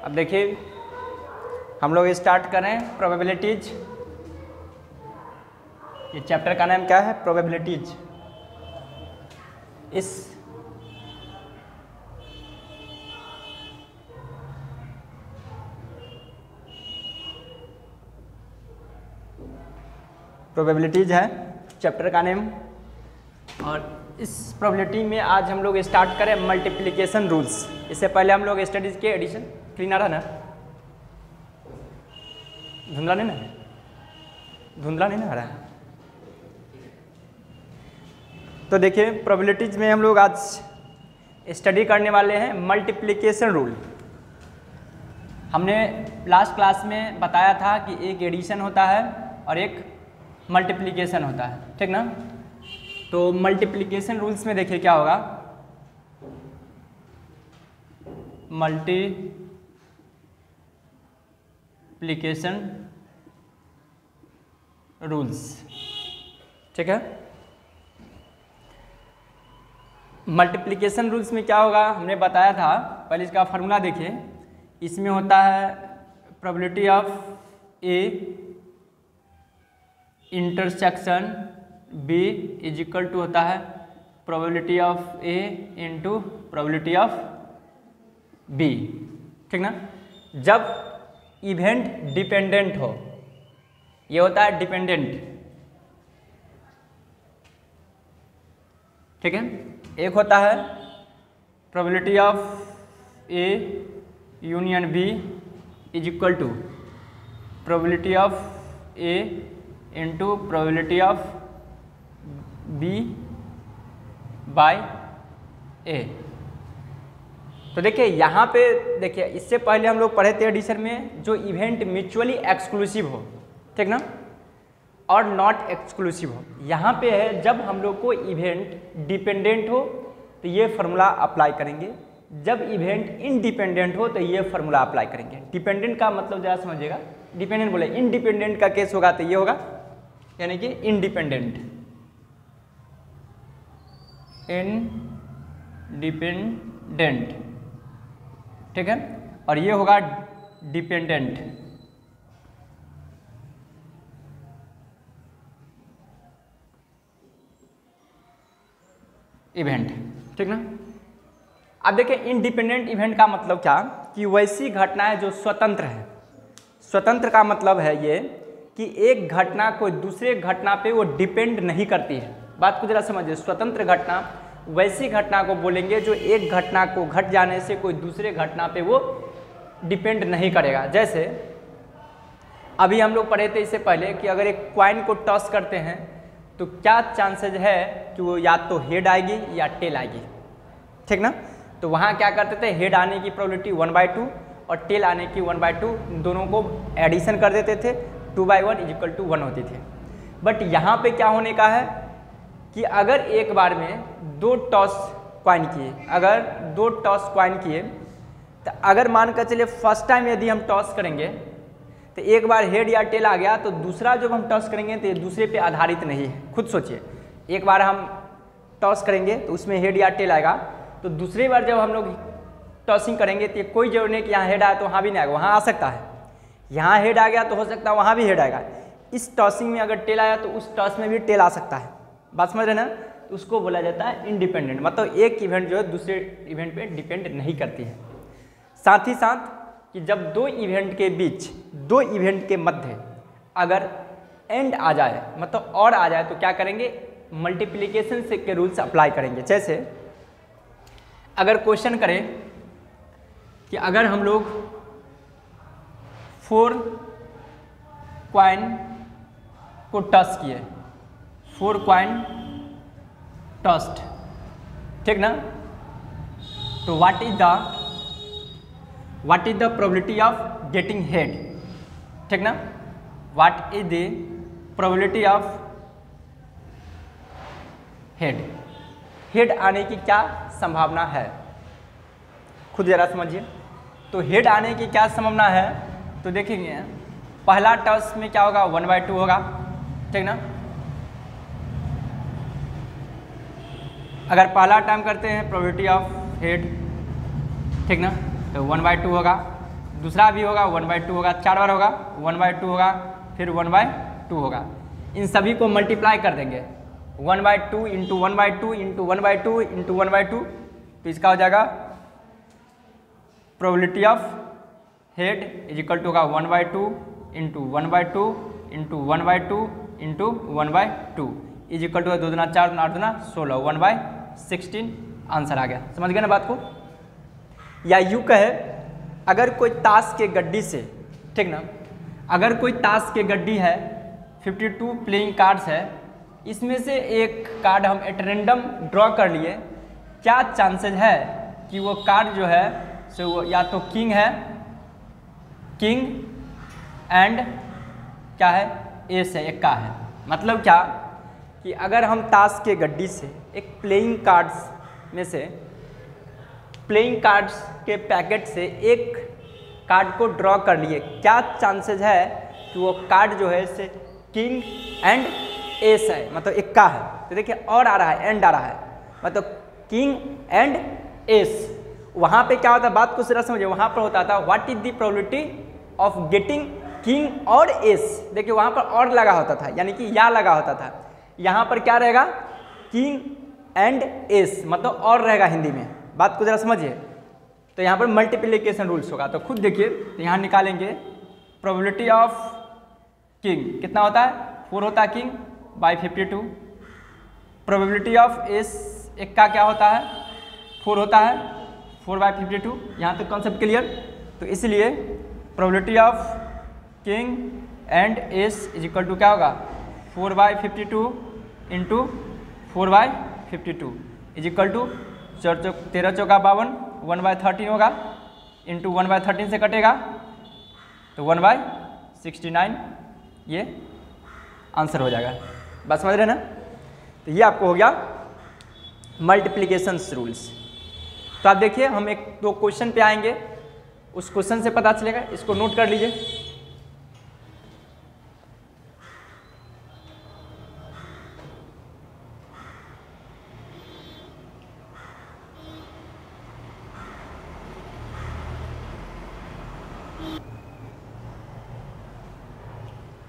अब देखिए हम लोग स्टार्ट करें प्रोबेबिलिटीज। ये चैप्टर का नाम क्या है? प्रोबेबिलिटीज। इस प्रोबेबिलिटीज है चैप्टर का नेम। और इस प्रोबेबिलिटी में आज हम लोग स्टार्ट करें मल्टीप्लिकेशन रूल्स। इससे पहले हम लोग स्टडीज के एडिशन क्लीन आ रहा ना, धुंधला नहीं ना आ रहा है। तो देखिए प्रोबेबिलिटीज में हम लोग आज स्टडी करने वाले हैं मल्टीप्लिकेशन रूल। हमने लास्ट क्लास में बताया था कि एक एडिशन होता है और एक मल्टीप्लिकेशन होता है, ठीक ना। तो मल्टीप्लिकेशन रूल्स में देखिए क्या होगा, मल्टीप्लिकेशन रूल्स, ठीक है। मल्टीप्लिकेशन रूल्स में क्या होगा हमने बताया था, पहले इसका फार्मूला देखिए। इसमें होता है probability of A intersection B is equal to होता है probability of A into probability of B, ठीक ना। जब इवेंट डिपेंडेंट हो, ये होता है डिपेंडेंट, ठीक है। एक होता है probability of A union B is equal to probability of A into probability of B by A. तो देखिए यहाँ पे देखिए, इससे पहले हम लोग पढ़े थे एडिशन में जो इवेंट म्यूचुअली एक्सक्लूसिव हो, ठीक ना, और नॉट एक्सक्लूसिव हो। यहाँ पे है जब हम लोग को इवेंट डिपेंडेंट हो तो ये फार्मूला अप्लाई करेंगे, जब इवेंट इनडिपेंडेंट हो तो ये फार्मूला अप्लाई करेंगे। डिपेंडेंट का मतलब जरा समझिएगा, डिपेंडेंट बोले, इनडिपेंडेंट का केस होगा तो ये होगा, यानी कि इनडिपेंडेंट, इनडिपेंडेंट, ठीक है। और ये होगा डिपेंडेंट, इवेंट, ठीक ना। अब देखिए इंडिपेंडेंट इवेंट का मतलब क्या, कि वैसी घटनाएं जो स्वतंत्र है। स्वतंत्र का मतलब है ये कि एक घटना कोई दूसरे घटना पे वो डिपेंड नहीं करती है। बात को जरा समझिए, स्वतंत्र घटना वैसी घटना को बोलेंगे जो एक घटना को घट जाने से कोई दूसरे घटना पे वो डिपेंड नहीं करेगा। जैसे अभी हम लोग पढ़े थे इससे पहले कि अगर एक कॉइन को टॉस करते हैं तो क्या चांसेज है कि वो या तो हेड आएगी या टेल आएगी, ठीक ना। तो वहाँ क्या करते थे, हेड आने की प्रोबेबिलिटी 1/2 और टेल आने की 1/2, दोनों को एडिशन कर देते थे, 2/1 इज इक्वल टू 1 होती थे। बट यहाँ पे क्या होने का है कि अगर एक बार में 2 टॉस कॉइन किए, अगर 2 टॉस कॉइन किए तो अगर मान कर चलिए फर्स्ट टाइम यदि हम टॉस करेंगे तो एक बार हेड या टेल आ गया, तो दूसरा जब हम टॉस करेंगे तो ये दूसरे पे आधारित नहीं है। खुद सोचिए, एक बार हम टॉस करेंगे तो उसमें हेड या टेल आएगा, तो दूसरी बार जब हम लोग टॉसिंग करेंगे तो ये कोई जरूरी नहीं कि यहाँ हेड आया तो वहाँ भी नहीं आएगा, वहाँ आ सकता है। यहाँ हेड आ गया तो हो सकता है वहाँ भी हेड आएगा। इस टॉसिंग में अगर टेल आया तो उस टॉस में भी टेल आ सकता है। बात समझ रहे ना। तो उसको बोला जाता है इंडिपेंडेंट, मतलब एक इवेंट जो है दूसरे इवेंट पे डिपेंड नहीं करती है। साथ ही साथ कि जब 2 इवेंट के बीच, 2 इवेंट के मध्य अगर एंड आ जाए, मतलब और आ जाए, तो क्या करेंगे, मल्टीप्लिकेशन से के रूल्स अप्लाई करेंगे। जैसे अगर क्वेश्चन करें कि अगर हम लोग 4 कॉइन को टॉस किए, 4 कॉइन टॉस्ड, ठीक ना, तो what is the probability of getting head, ठीक ना। What is the probability of head आने की क्या संभावना है, खुद जरा समझिए। तो हेड आने की क्या संभावना है, तो देखेंगे पहला टॉस में क्या होगा, 1/2 होगा, ठीक ना। अगर पहला टाइम करते हैं प्रोबेबिलिटी ऑफ हेड, ठीक ना, तो 1/2 होगा। दूसरा भी होगा 1/2 होगा, 4 बार होगा 1/2 होगा, फिर 1/2 होगा। इन सभी को मल्टीप्लाई कर देंगे 1/2 इंटू 1/2 इंटू 1/2 इंटू 1/2, तो इसका हो जाएगा probability of head is equal to होगा 1/2 into 1/2 into 1/2 into 1/2 is equal to 2 दूना 4 दूना 8 दूना 16, 1/16 आंसर आ गया। समझ गए ना बात को? या यूँ कहे, अगर कोई ताश के गड्डी से, ठीक ना, अगर कोई ताश के गड्डी है 52 प्लेइंग कार्ड्स है, इसमें से एक कार्ड हम एट रेंडम ड्रॉ कर लिए, क्या चांसेस है कि वो कार्ड जो है सो वो या तो किंग है, किंग एंड क्या है, एस है, एक का है। मतलब क्या कि अगर हम ताश के गड्डी से एक प्लेइंग कार्ड्स में से, प्लेइंग कार्ड्स के पैकेट से एक कार्ड को ड्रॉ कर लिए, क्या चांसेस है कि वो कार्ड जो है से किंग एंड एस है, मतलब इक्का है। तो देखिए और आ रहा है, एंड आ रहा है, मतलब किंग एंड एस। वहाँ पे क्या होता है, बात को जरा समझिए, वहाँ पर होता था what is the probability of getting king और एस। देखिए वहाँ पर और लगा होता था, यानी कि या लगा होता था। यहाँ पर क्या रहेगा, किंग एंड एस, मतलब और रहेगा हिंदी में। बात को जरा समझिए। तो यहाँ पर मल्टीप्लिकेशन रूल्स होगा, तो खुद देखिए, तो यहाँ निकालेंगे प्रोबेबिलिटी ऑफ किंग कितना होता है, 4 होता है king by 52। Probability of S एक का क्या होता है, 4 होता है, 4/52। यहाँ तक कॉन्सेप्ट क्लियर? तो इसलिए probability of king and ace is equal to क्या होगा, 4/52 इंटू 4/52 इज इक्वल टू 13 चौका 52, 1/13 होगा, इंटू 1/13 से कटेगा तो 1/69, ये आंसर हो जाएगा। बात समझ रहे ना? तो ये आपको हो गया मल्टीप्लिकेशन रूल्स। तो आप देखिए, हम एक दो क्वेश्चन पे आएंगे, उस क्वेश्चन से पता चलेगा, इसको नोट कर लीजिए।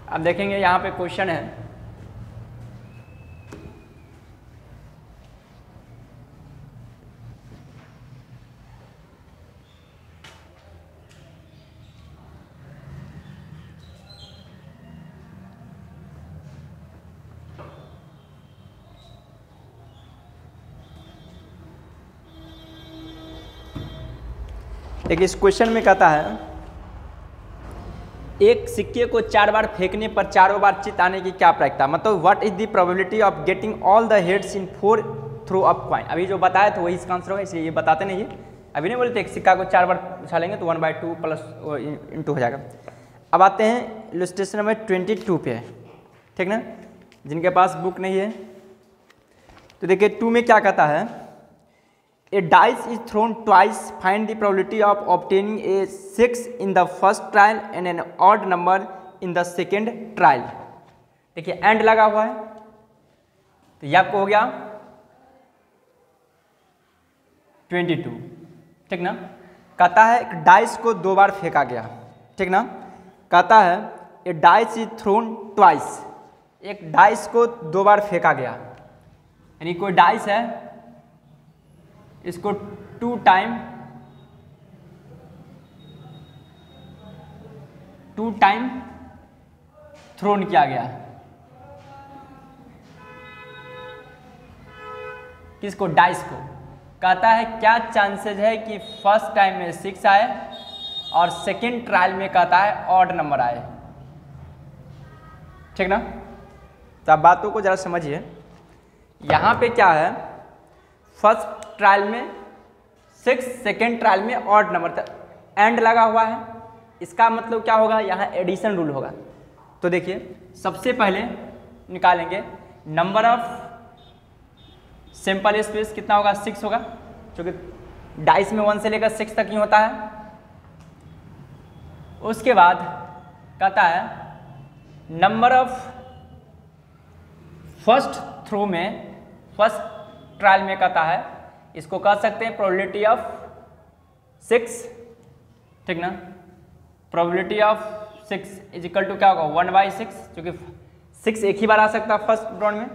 अब देखेंगे यहाँ पे क्वेश्चन है, देखिए इस क्वेश्चन में कहता है एक सिक्के को 4 बार फेंकने पर चारों बार चित आने की क्या प्रायिकता, मतलब what is the probability of getting all the heads in 4 throw of coin. अभी जो बताया था वही इसका आंसर होगा, इसलिए ये बताते नहीं है। अभी नहीं बोलते एक सिक्का को 4 बार उछालेंगे तो 1/2 प्लस इंटू हो जाएगा। अब आते हैं इलस्ट्रेशन नंबर 22 पे, ठीक ना, जिनके पास बुक नहीं है। तो देखिए 2 में क्या कहता है, A dice is thrown twice. Find the probability of obtaining a 6 in the first trial and an odd number in the second trial. देखिए एंड लगा हुआ है, तो ये आपको हो गया 22, ठीक ना। कहता है एक डाइस को 2 बार फेंका गया, ठीक ना। कहता है ए डाइस इज थ्रोन ट्वाइस, एक डाइस को 2 बार फेंका गया, यानी कोई डाइस है, इसको 2 टाइम थ्रोन किया गया। किसको, डाइस को। कहता है क्या चांसेस है कि फर्स्ट टाइम में 6 आए और सेकेंड ट्रायल में कहता है ऑड नंबर आए, ठीक ना। तो आप बातों को जरा समझिए। यहाँ पे क्या है, फर्स्ट ट्रायल में 6, सेकेंड ट्रायल में ऑड नंबर था, एंड लगा हुआ है। इसका मतलब क्या होगा, यहाँ एडिशन रूल होगा। तो देखिए सबसे पहले निकालेंगे नंबर ऑफ सिंपल स्पेस कितना होगा, 6 होगा, क्योंकि डाइस में 1 से लेकर 6 तक ही होता है। उसके बाद कहता है नंबर ऑफ फर्स्ट थ्रो में, फर्स्ट ट्रायल में कहता है, इसको कह सकते हैं प्रोबेबिलिटी ऑफ 6, ठीक ना। Probability of 6 is equal to क्या होगा 1/6, क्योंकि 6 एक ही बार आ सकता है फर्स्ट राउंड में।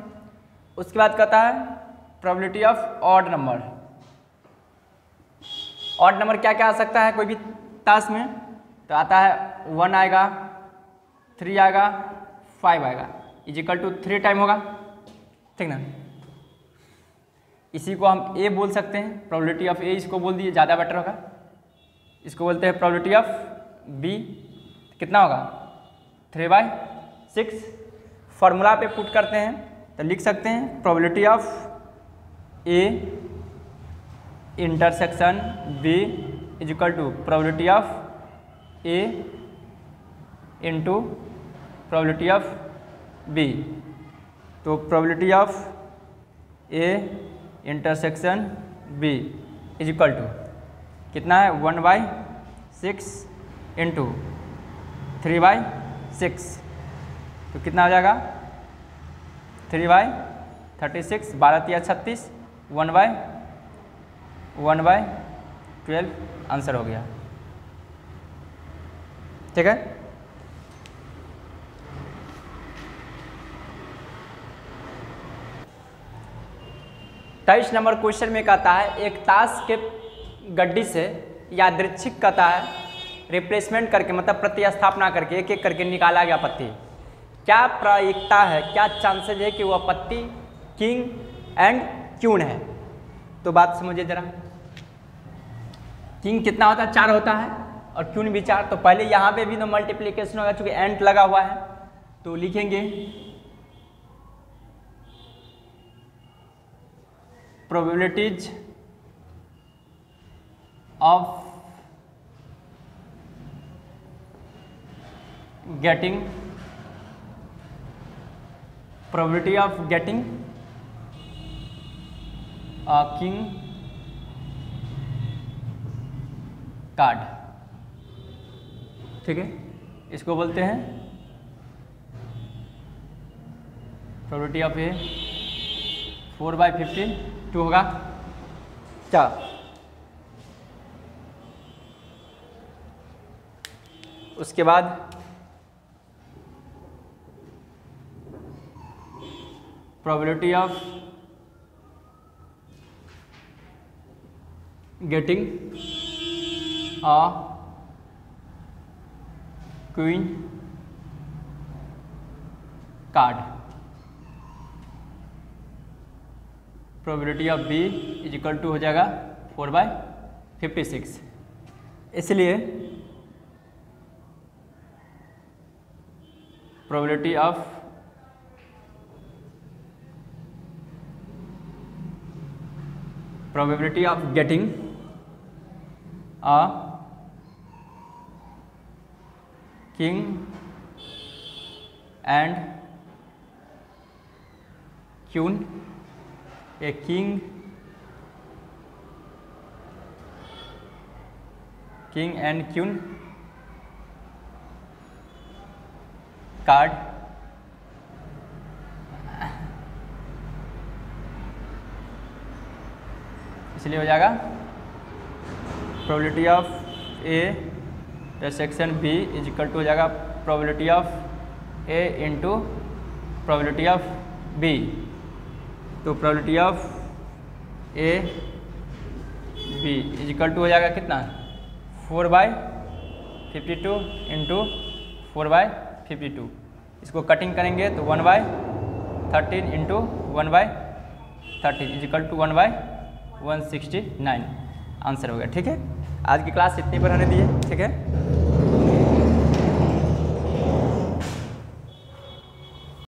उसके बाद कहता है probability of odd number. Odd number क्या क्या आ सकता है कोई भी टास्क में, तो आता है 1 आएगा, 3 आएगा, 5 आएगा, इज इक्वल टू 3 टाइम होगा, ठीक ना। इसी को हम ए बोल सकते हैं, प्रोबेबिलिटी ऑफ ए इसको बोल दिए, ज़्यादा बेटर होगा। इसको बोलते हैं प्रोबेबिलिटी ऑफ बी, कितना होगा 3/6। फॉर्मूला पे पुट करते हैं तो लिख सकते हैं probability of A intersection B is equal to probability of A into probability of B. तो probability of A intersection B is equal to कितना है 1/6 इंटू 3/6, तो कितना हो जाएगा 3/36, 12 × 36, 1/12 आंसर हो गया, ठीक है। तेईस नंबर क्वेश्चन में कहता है एक ताश के गड्डी से यादृच्छिक कहता है रिप्लेसमेंट करके, मतलब प्रतिस्थापना करके एक एक करके निकाला गया पत्ती। क्या प्रायिकता है, क्या चांसेज है कि वह पत्ती किंग एंड क्यून है। तो बात समझिए जरा, किंग कितना होता है 4 होता है और क्यून भी 4, तो पहले यहाँ पे भी तो मल्टीप्लिकेशन होगा चूंकि एंड लगा हुआ है, तो लिखेंगे probabilities of getting, probability of getting a king card, ठीक है। इसको बोलते हैं प्रोबेबिलिटी ऑफ ए 4/15 2 होगा क्या। उसके बाद probability of getting a queen card, probability of B is equal to हो जाएगा 4/56। इसलिए probability of getting a king and queen, a king and queen card इसलिए हो जाएगा probability of A intersection B is equal to हो जाएगा probability of A into probability of B. तो probability of A B is equal to हो जाएगा कितना 4/52 into 4/52। इसको कटिंग करेंगे तो 1/13 into 1/13 is equal to 1/169 answer हो गया, ठीक है। आज की क्लास इतनी पर रहने दीजिए, ठीक है।